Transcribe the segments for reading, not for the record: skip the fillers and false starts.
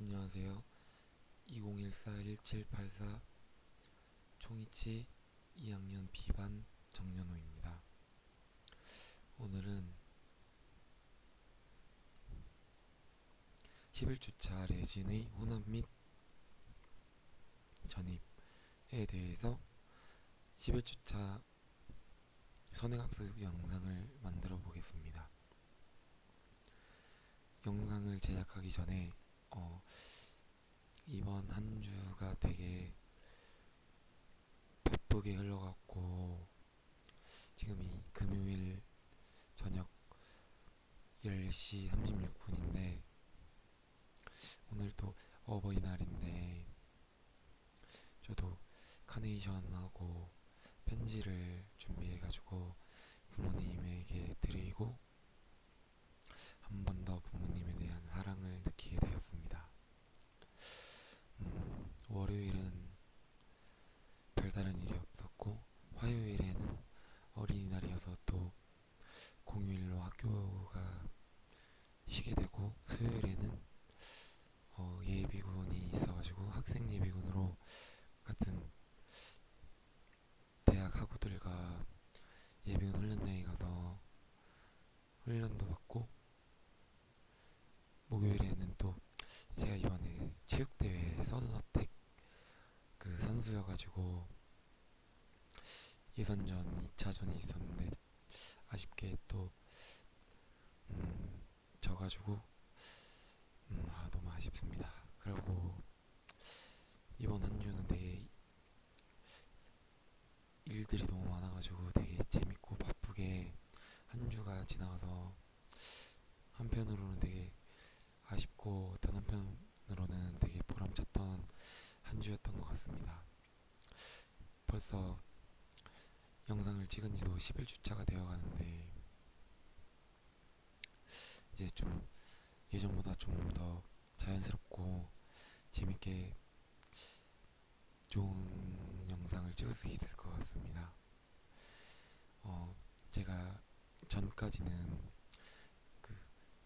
안녕하세요. 2014-1784 총이치 2학년 B반 정연호입니다. 오늘은 11주차 레진의 혼합 및 전입에 대해서 11주차 선행학습 영상을 만들어 보겠습니다. 영상을 제작하기 전에 이번 한 주가 되게 바쁘게 흘러갔고 지금이 금요일 저녁 10시 36분인데 오늘 또 어버이날인데 저도 카네이션하고 편지를 준비해가지고 부모님에게 드리고 한 번 더 부모님에 대한 사랑을 느끼게 되었습니다. 월요일은 별다른 일이 없었고 화요일에는 어린이날이어서 또 공휴일로 학교가 쉬게 되고 수요일에는 예비군이 있어가지고 학생 예비군으로 같은 대학 학우들과 예비군 훈련장에 가서 훈련도 받고 목요일에는 또 제가 이번에 체육대회 서든어택 그 선수여가지고 예선전 2차전이 있었는데 아쉽게 또 져가지고 너무 아쉽습니다. 그리고 이번 한 주는 되게 일들이 너무 많아가지고 되게 재밌고 바쁘게 한 주가 지나가서 한편으로는 되게 아쉽고 다른 한편으로는 되게 보람찼던 한 주였던 것 같습니다. 벌써 영상을 찍은 지도 11주차가 되어 가는데 이제 좀 예전보다 좀 더 자연스럽고 재밌게 좋은 영상을 찍을 수 있을 것 같습니다. 제가 전까지는 그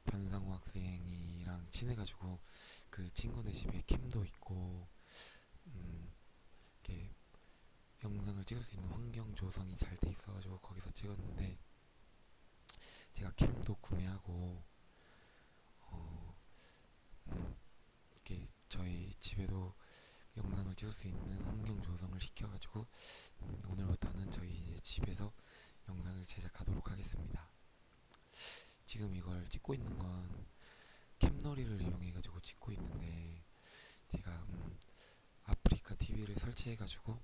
변상호 학생이랑 친해가지고 그 친구네 집에 캠도 있고 이렇게 영상을 찍을 수 있는 환경 조성이 잘 돼 있어가지고 거기서 찍었는데 제가 캠도 구매하고 이렇게 저희 집에도 영상을 찍을 수 있는 환경 조성을 시켜가지고 오늘부터는 저희 이제 집에서 영상을 제작하도록 하겠습니다. 지금 이걸 찍고 있는 건 캠놀이를 이용해가지고 찍고 있는데 제가 아프리카 TV를 설치해가지고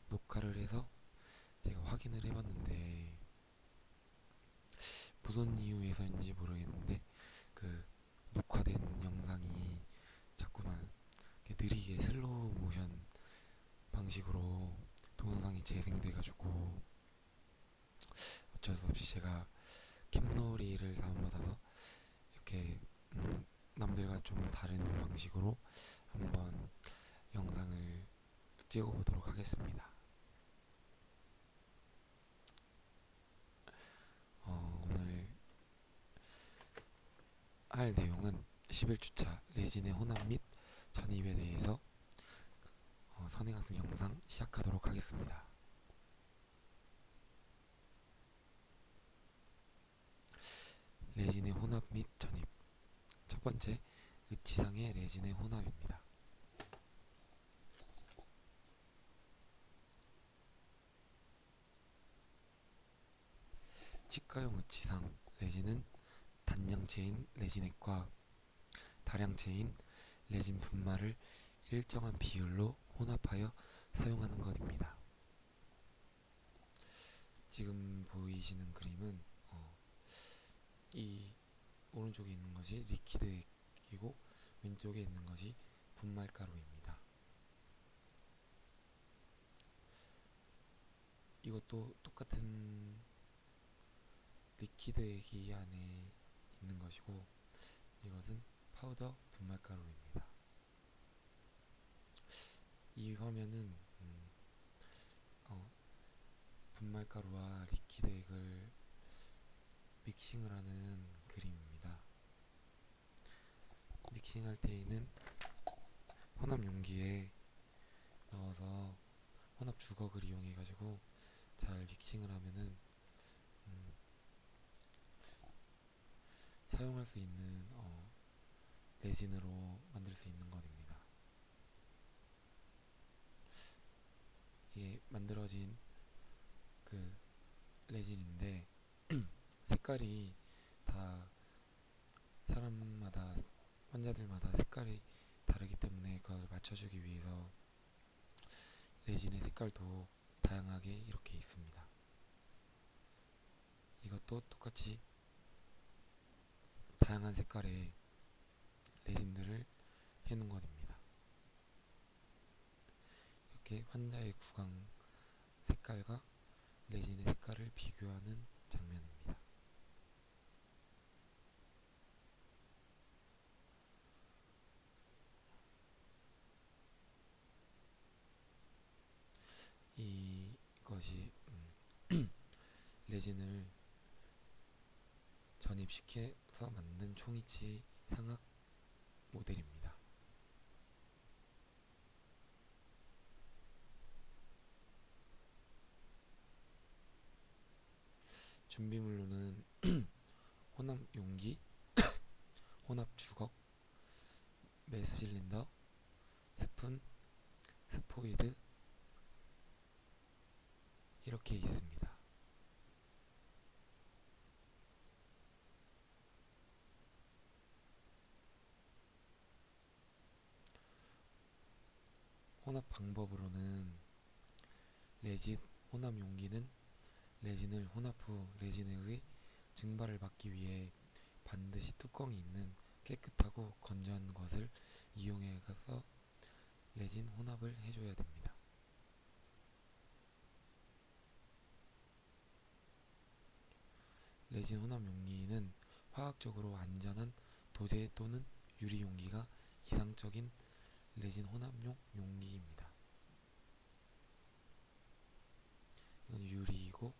녹화를 해서 제가 확인을 해봤는데 무슨 이유에서인지 모르겠는데 그 녹화된 영상이 자꾸만 느리게 슬로우 모션 방식으로 동영상이 재생돼가지고 어쩔 수 없이 제가 캠놀이를 다운받아서 이렇게 남들과 좀 다른 방식으로 한번 영상을 찍어보도록 하겠습니다. 오늘 할 내용은 11주차 레진의 혼합 및 전입에 대해서 선행학습 영상 시작하도록 하겠습니다. 레진의 혼합 및 전입. 첫 번째, 의치상의 레진의 혼합입니다. 치과용 의치상 레진은 단량체인 레진액과 다량체인 레진 분말을 일정한 비율로 혼합하여 사용하는 것입니다. 지금 보이시는 그림은 이 오른쪽에 있는 것이 리퀴드액이고 왼쪽에 있는 것이 분말가루입니다. 이것도 똑같은 리퀴드액이 안에 있는 것이고 이것은 파우더 분말가루입니다. 이 화면은 분말가루와 리퀴드액을 믹싱을 하는 그림입니다. 믹싱할 때에는 혼합 용기에 넣어서 혼합 주걱을 이용해가지고 잘 믹싱을 하면은 음, 사용할 수 있는 레진으로 만들 수 있는 것입니다. 이게 만들어진 그 레진인데 색깔이 다 사람마다 환자들마다 색깔이 다르기 때문에 그걸 맞춰주기 위해서 레진의 색깔도 다양하게 이렇게 있습니다. 이것도 똑같이 다양한 색깔의 레진들을 해놓은 것입니다. 이렇게 환자의 구강 색깔과 레진의 색깔을 비교하는 장면입니다. 이것이 레진을 전입시켜서 만든 총이치 상악 모델입니다. 준비물로는 혼합 용기, 혼합 주걱, 메스 실린더, 스푼, 스포이드 이렇게 있습니다. 혼합 방법으로는 레진 혼합 용기는 레진을 혼합 후 레진의 증발을 막기 위해 반드시 뚜껑이 있는 깨끗하고 건조한 것을 이용해서 레진 혼합을 해줘야 됩니다. 레진 혼합 용기는 화학적으로 안전한 도제 또는 유리 용기가 이상적인 레진 혼합용 용기입니다. 이건 유리이고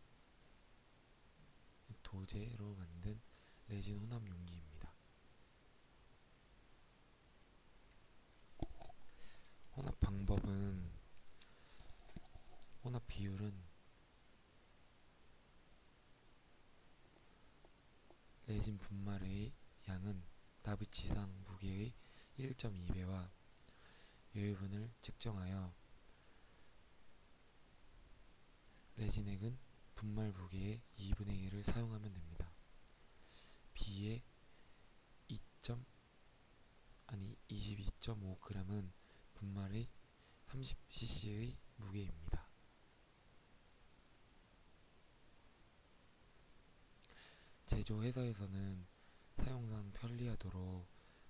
도제로 만든 레진 혼합 용기입니다. 혼합 방법은 혼합 비율은 레진 분말의 양은 나비치상 무게의 1.2배와 여유분을 측정하여 레진액은 분말 무게의 2분의 1을 사용하면 됩니다. B의 22.5g은 분말의 30cc의 무게입니다. 제조회사에서는 사용상 편리하도록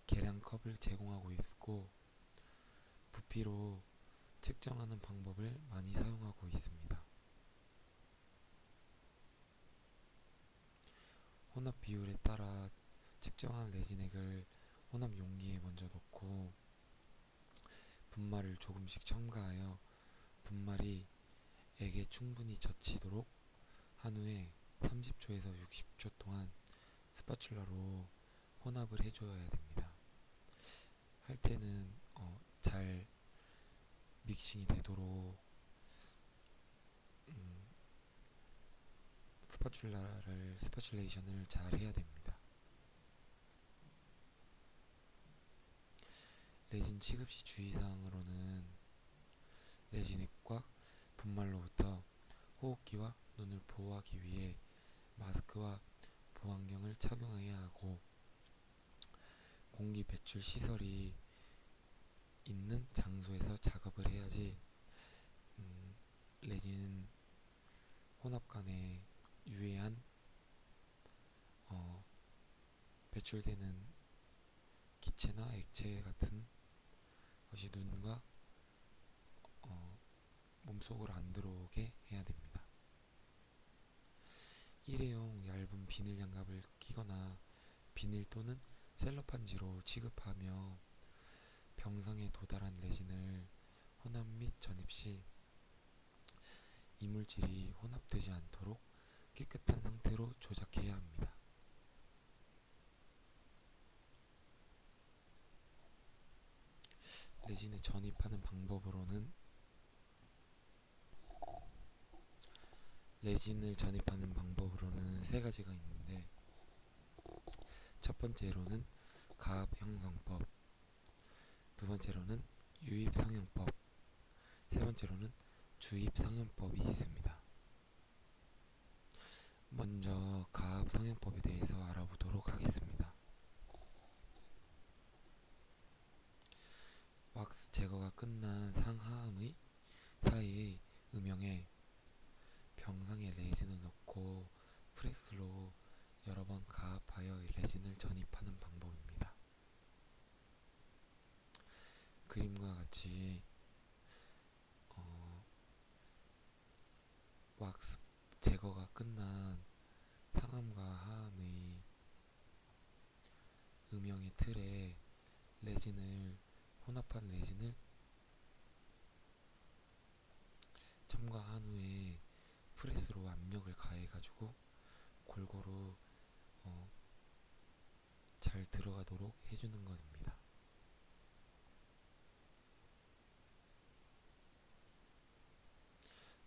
계량컵을 제공하고 있고 부피로 측정하는 방법을 많이 사용하고 있습니다. 혼합 비율에 따라 측정한 레진액을 혼합 용기에 먼저 넣고 분말을 조금씩 첨가하여 분말이 액에 충분히 젖히도록 한 후에 30초에서 60초 동안 스파츌러로 혼합을 해줘야 됩니다. 할 때는 잘 믹싱이 되도록 스파츌레이션을 잘 해야 됩니다. 레진 취급 시 주의사항으로는 레진액과 분말로부터 호흡기와 눈을 보호하기 위해 마스크와 보안경을 착용해야 하고 공기 배출 시설이 있는 장소에서 작업을 해야지 레진 혼합 간에 유해한 배출되는 기체나 액체 같은 것이 눈과 몸속으로 안 들어오게 해야 됩니다. 일회용 얇은 비닐 장갑을 끼거나 비닐 또는 셀로판지로 취급하며 병상에 도달한 레진을 혼합 및 전입 시 이물질이 혼합되지 않도록 깨끗한 상태로 조작해야 합니다. 레진에 전입하는 방법으로는 세 가지가 있는데, 첫 번째로는 가압 형성법, 두 번째로는 유입 성형법, 세 번째로는 주입 성형법이 있습니다. 먼저 가압 성형법에 대해서 알아보도록 하겠습니다. 왁스 제거가 끝난 상하암의 사이의 음영에 병상에 레진을 넣고 프레스로 여러 번 가압하여 레진을 전입하는 방법입니다. 그림과 같이 왁스 제거가 끝난 상암과 하암의 음영의 틀에 혼합한 레진을 첨가한 후에 프레스로 압력을 가해가지고 골고루 잘 들어가도록 해주는 것입니다.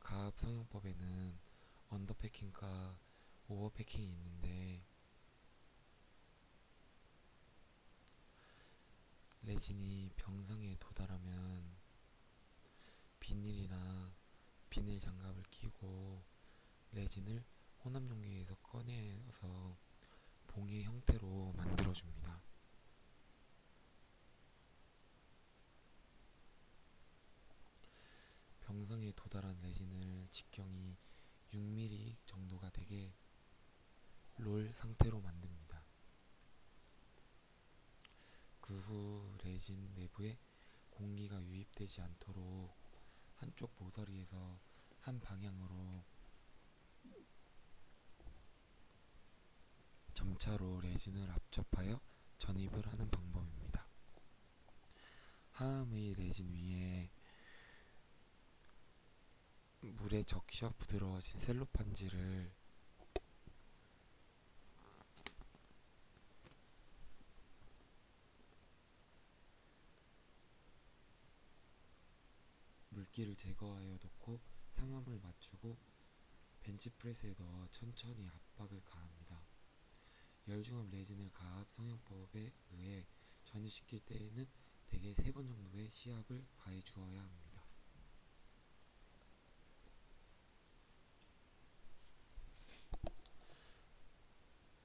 가압 성형법에는 언더패킹과 오버패킹이 있는데, 레진이 병상에 도달하면 비닐이나 비닐 장갑을 끼고 레진을 혼합 용기에서 꺼내서 봉의 형태로 만들어줍니다. 병상에 도달한 레진을 직경이 6mm 정도가 되게 롤 상태로 만듭니다. 그 후 레진 내부에 공기가 유입되지 않도록 한쪽 모서리에서 한 방향으로 점차로 레진을 압접하여 전입을 하는 방법입니다. 하암의 레진 위에 물에 적셔 부드러워진 셀로판지를 물기를 제거하여 놓고 상암을 맞추고 벤치프레스에 넣어 천천히 압박을 가합니다. 열중압 레진을 가압 성형법에 의해 전입시킬 때에는 대개 3번 정도의 시압을 가해 주어야 합니다.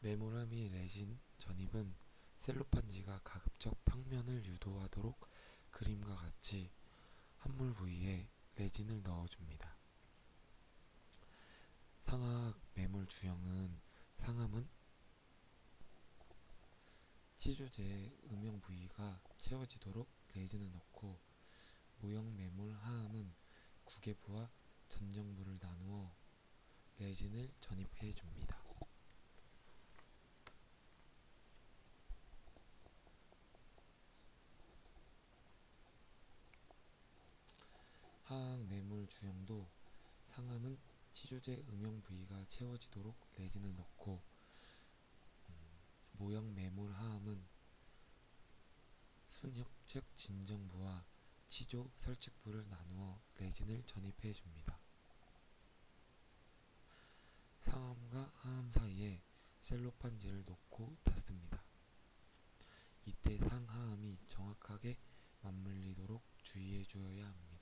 메모라미 레진 전입은 셀로판지가 가급적 평면을 유도하도록 그림과 같이 함몰 부위에 레진을 넣어줍니다. 상악 매몰 주형은 상암은 치조제 음영 부위가 채워지도록 레진을 넣고, 모형 매몰 하암은 구개부와 전정부를 나누어 레진을 전입해 줍니다. 하악 매몰 주형도 상암은 치조제 음영 부위가 채워지도록 레진을 넣고, 모형 매몰 하암은 순협측 진정부와 치조 설측부를 나누어 레진을 전입해 줍니다. 상암과 하암 사이에 셀로판지를 놓고 닫습니다. 이때 상하암이 정확하게 맞물리도록 주의해 주어야 합니다.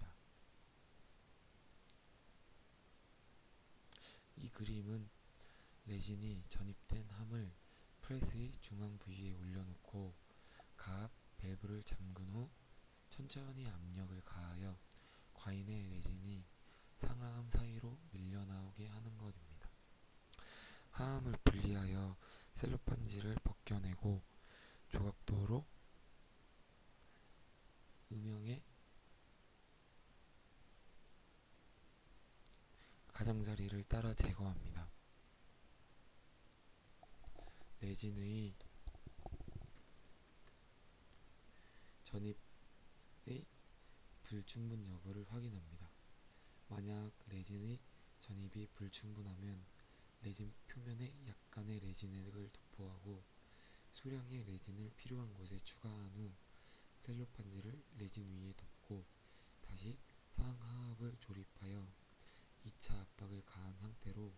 이 그림은 레진이 전입된 함을 프레스의 중앙 부위에 올려놓고 가압 밸브를 잠근 후 천천히 압력을 가하여 과인의 레진이 상하암 사이로 밀려나오게 하는 것입니다. 하암을 분리하여 셀로판지를 벗겨내고 조각도로 음영의 가장자리를 따라 제거합니다. 레진의 전입의 불충분 여부를 확인합니다. 만약 레진의 전입이 불충분하면 레진 표면에 약간의 레진액을 도포하고 소량의 레진을 필요한 곳에 추가한 후 셀로판지를 레진 위에 덮고 다시 상하압을 조립하여 2차 압박을 가한 상태로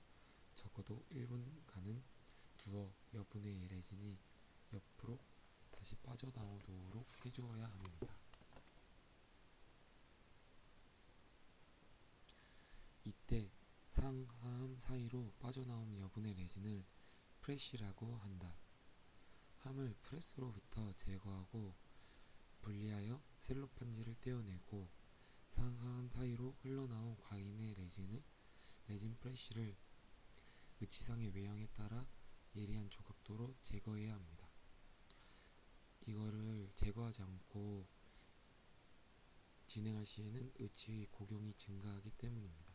적어도 1분간은 두어 여분의 레진이 옆으로 다시 빠져나오도록 해주어야 합니다. 이때 상하암 사이로 빠져나온 여분의 레진을 프레시라고 한다. 함을 프레스로부터 제거하고 분리하여 셀로판지를 떼어내고 상하암 사이로 흘러나온 과인의 레진 프레시를 의치상의 외형에 따라 예리한 조각도로 제거해야 합니다. 이거를 제거하지 않고 진행할 시에는 의치의 고경이 증가하기 때문입니다.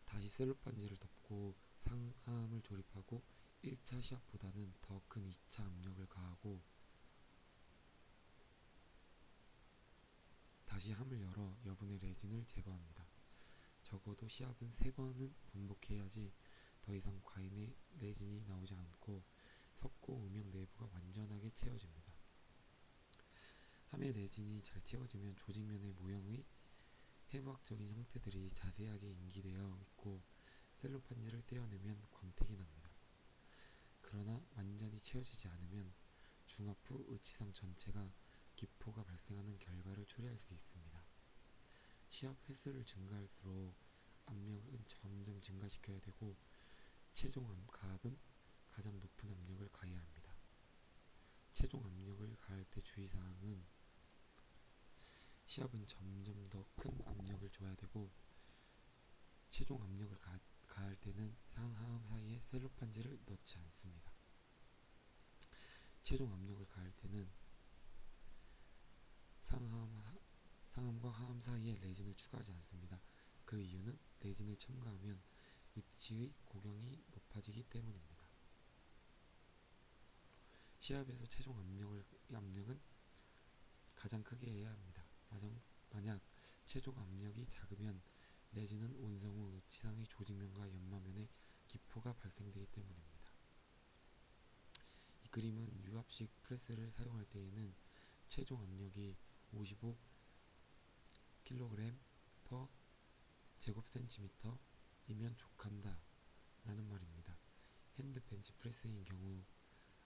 다시 셀로판지를 덮고 상하암을 조립하고 1차 시합보다는 더 큰 2차 압력을 가하고 다시 함을 열어 여분의 레진을 제거합니다. 적어도 시합은 3번은 반복해야지 더 이상 과인의 레진이 나오지 않고 석고 음역 내부가 완전하게 채워집니다. 함의 레진이 잘 채워지면 조직면의 모형의 해부학적인 형태들이 자세하게 인기되어 있고 셀로판지를 떼어내면 광택이 납니다. 그러나 완전히 채워지지 않으면 중압 후 의치상 전체가 기포가 발생하는 결과를 초래할 수 있습니다. 시합 횟수를 증가할수록 압력은 점점 증가시켜야 되고 최종 가압은 가장 높은 압력을 가해야 합니다. 최종 압력을 가할 때 주의사항은 시합은 점점 더 큰 압력을 줘야 되고 최종 압력을 가할 때는 상하암 사이에 셀로판지를 넣지 않습니다. 최종 압력을 가할 때는 상암과 하암 사이에 레진을 추가하지 않습니다. 그 이유는 레진을 첨가하면 의치의 고경이 높아지기 때문입니다. 시합에서 최종 압력은 가장 크게 해야 합니다. 만약 최종 압력이 작으면 레진은 온성 후 의치상의 조직면과 연마면에 기포가 발생되기 때문입니다. 이 그림은 유압식 프레스를 사용할 때에는 최종 압력이 55kg per 제곱센티미터이면 족한다 라는 말입니다. 핸드 벤치 프레스인 경우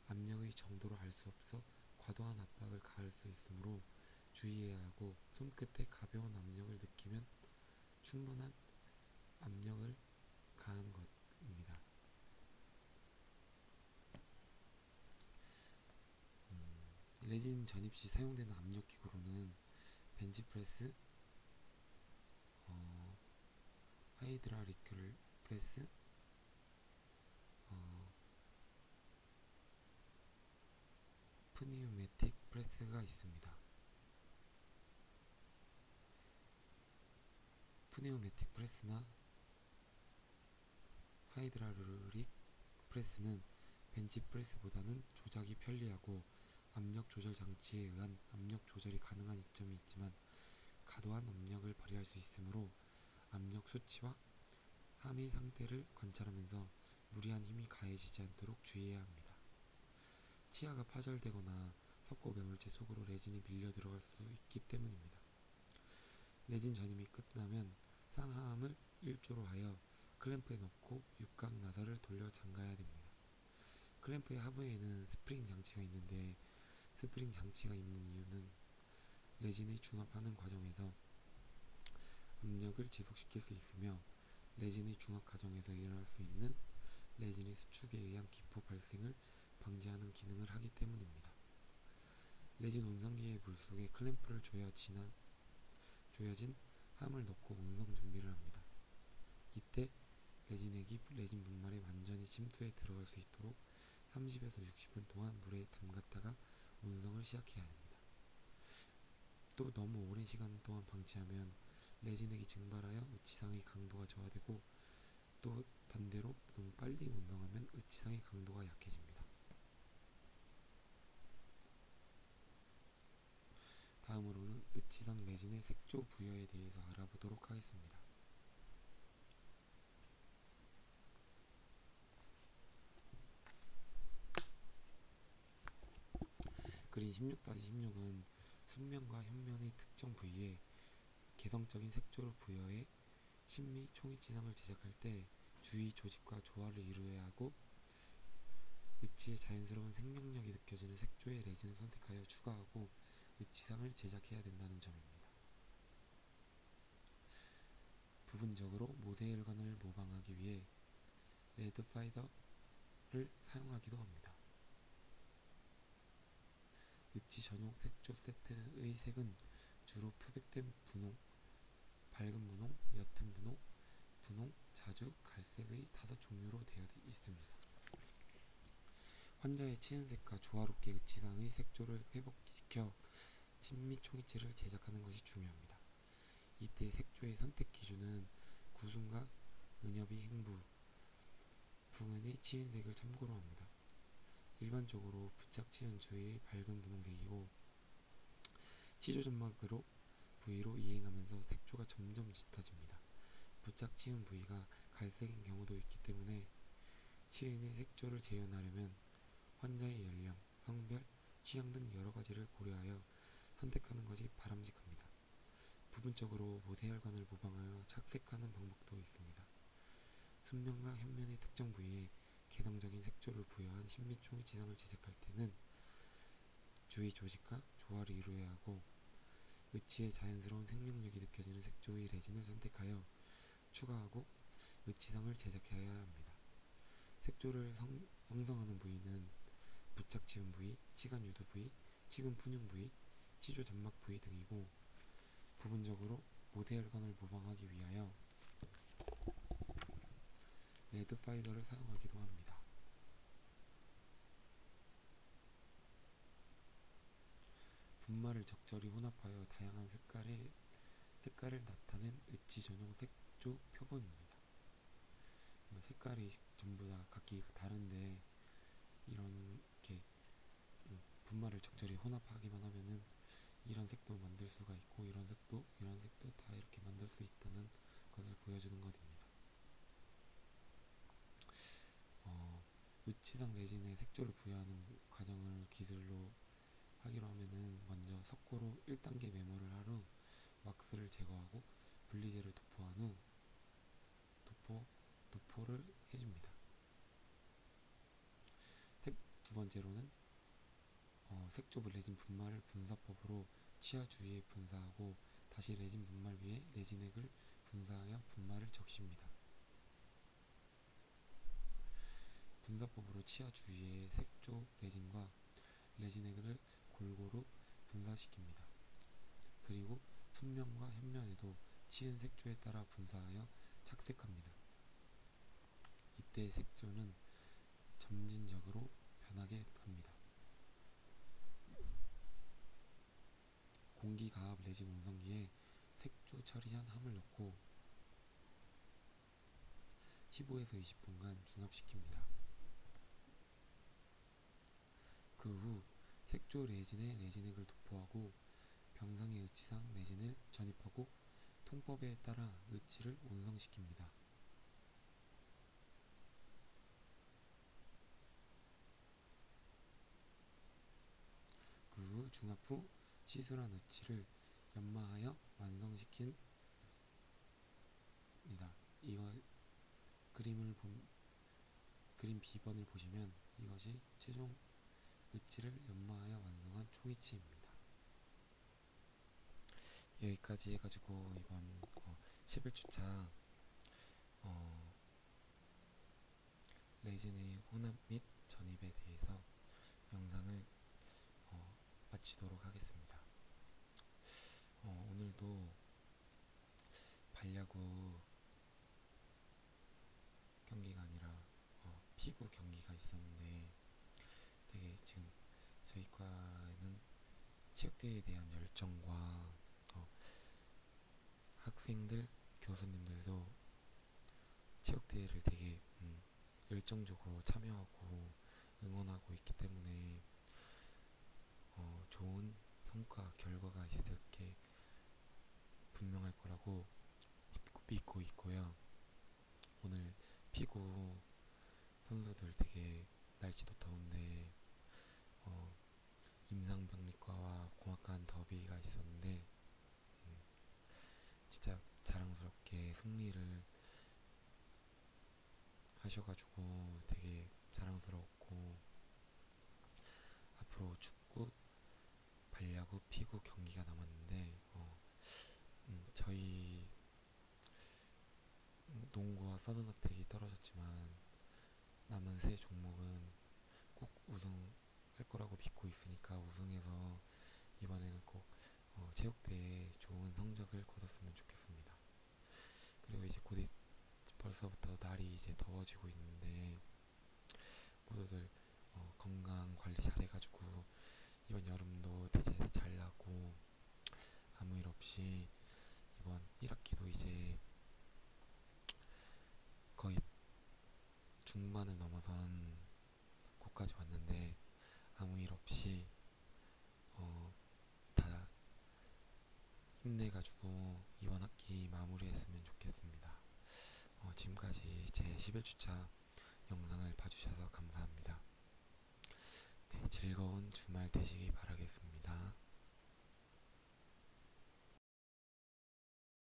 압력의 정도를 알 수 없어 과도한 압박을 가할 수 있으므로 주의해야 하고 손끝에 가벼운 압력을 느끼면 충분한 압력을 가한 것입니다. 레진 전입 시 사용되는 압력기구로는 벤치프레스, 하이드라릭 프레스, 프니우매틱 프레스가 있습니다. 프니우매틱 프레스나 하이드라릭 프레스는 벤치 프레스보다는 조작이 편리하고 압력 조절 장치에 의한 압력 조절이 가능한 이점이 있지만 과도한 압력을 발휘할 수 있으므로 압력 수치와 함의 상태를 관찰하면서 무리한 힘이 가해지지 않도록 주의해야 합니다. 치아가 파절되거나 석고 매몰체 속으로 레진이 밀려 들어갈 수 있기 때문입니다. 레진 전임이 끝나면 상하암을 1조로 하여 클램프에 넣고 육각 나사를 돌려 잠가야 됩니다. 클램프의 하부에는 스프링 장치가 있는데 스프링 장치가 있는 이유는 레진의 중압하는 과정에서 압력을 지속시킬 수 있으며 레진의 중압 과정에서 일어날 수 있는 레진의 수축에 의한 기포 발생을 방지하는 기능을 하기 때문입니다. 레진 온성기의 물속에 클램프를 조여진 함을 넣고 온성 준비를 합니다. 이때 레진액이 레진 분말에 완전히 침투해 들어갈 수 있도록 30에서 60분 동안 물에 담갔다가 온성을 시작해야 합니다. 또 너무 오랜 시간 동안 방치하면 레진액이 증발하여 의치상의 강도가 저하되고 또 반대로 너무 빨리 온성하면 의치상의 강도가 약해집니다. 다음으로는 의치상 레진의 색조 부여에 대해서 알아보도록 하겠습니다. 그림 16-16은 순면과 현면의 특정 부위에 개성적인 색조를 부여해 신미 총이지상을 제작할 때 주위 조직과 조화를 이루어야 하고 의치의 자연스러운 생명력이 느껴지는 색조의 레진을 선택하여 추가하고 의치상을 제작해야 된다는 점입니다. 부분적으로 모세 혈관을 모방하기 위해 레드 파이더를 사용하기도 합니다. 의치 전용 색조 세트의 색은 주로 표백된 분홍, 밝은 분홍, 옅은 분홍, 분홍, 자주, 갈색의 5종류로 되어 있습니다. 환자의 치은색과 조화롭게 의치상의 색조를 회복시켜 친미 총이치를 제작하는 것이 중요합니다. 이때 색조의 선택 기준은 구순과 은엽이 행부, 붕은의 치은색을 참고로 합니다. 일반적으로 부착 치은 주위의 밝은 분홍색이고 치조점막으로 부위로 이행하면서 색조가 점점 짙어집니다. 부착 치은 부위가 갈색인 경우도 있기 때문에 치은의 색조를 재현하려면 환자의 연령, 성별, 취향 등 여러 가지를 고려하여 선택하는 것이 바람직합니다. 부분적으로 모세혈관을 모방하여 착색하는 방법도 있습니다. 순면과 현면의 특정 부위에 개성적인 색조를 부여한 신미총의 지상을 제작할 때는 주위 조직과 조화를 이루어야 하고 의치의 자연스러운 생명력이 느껴지는 색조의 레진을 선택하여 추가하고 의치상을 제작해야 합니다. 색조를 형성하는 부위는 부착 지은 부위, 치간 유두 부위, 치근 분흉 부위, 치조 점막 부위 등이고 부분적으로 모세혈관을 모방하기 위하여 레드 파이더를 사용하기도 합니다. 분말을 적절히 혼합하여 다양한 색깔을 나타낸 의치 전용 색조 표본입니다. 색깔이 전부 다 각기 다른데 이렇게 분말을 적절히 혼합하기만 하면은 이런 색도 만들 수가 있고 이런 색도 다 이렇게 만들 수 있다는 것을 보여주는 것입니다. 의치상 레진에 색조를 부여하는 과정을 기술로 하기로 하면은 먼저 석고로 1단계 메모를 한 후 왁스를 제거하고 분리제를 도포한 후 도포를 해줍니다. 두 번째로는 색조 레진 분말을 분사법으로 치아 주위에 분사하고 다시 레진 분말 위에 레진액을 분사하여 분말을 적십니다. 분사법으로 치아 주위에 색조 레진과 레진액을 골고루 분사시킵니다. 그리고 순면과 현면에도 치은 색조에 따라 분사하여 착색합니다. 이때 색조는 점진적으로 변하게 합니다. 공기가압 레진 온성기에 색조 처리한 함을 넣고 15에서 20분간 중압시킵니다. 그 후 색조 레진에 레진액을 도포하고 병상의 의치상 레진을 전입하고 통법에 따라 의치를 온성시킵니다. 그 후 중압 후 시술한 의치를 연마하여 완성시킵니다. 이거 그림 B번을 보시면 이것이 최종 의치를 연마하여 완성한 총이치입니다. 여기까지 해가지고 이번 11주차 레진의 혼합 및 전입에 대해서 영상을 마치도록 하겠습니다. 오늘도 반려구 경기가 아니라 피구 경기가 있었는데 되게 지금 저희 과에는 체육대회에 대한 열정과 학생들, 교수님들도 체육대회를 되게 열정적으로 참여하고 응원하고 있기 때문에 좋은 성과, 결과가 있을 게 분명할 거라고 믿고 있고요. 오늘 피구 선수들 되게 날씨도 더운데 임상병 진짜 자랑스럽게 승리를 하셔가지고 되게 자랑스러웠고, 앞으로 축구, 발야구, 피구 경기가 남았는데 저희 농구와 서든어택이 떨어졌지만 남은 세 종목은 꼭 우승할 거라고 믿고 있으니까 우승해서 이번에는 꼭 체육대회에 좋은 성적을 거뒀으면 좋겠습니다. 그리고 이제 곧 벌써부터 날이 이제 더워지고 있는데 모두들 건강 관리 잘해가지고 이번 여름도 되게 잘 나고 아무 일 없이 이번 1학기도 이제 거의 중반을 넘어선 곳까지 왔는데 아무 일 없이 다 힘내가지고 이번 학기 마무리했으면 좋겠습니다. 지금까지 제 11주차 영상을 봐주셔서 감사합니다. 네, 즐거운 주말 되시길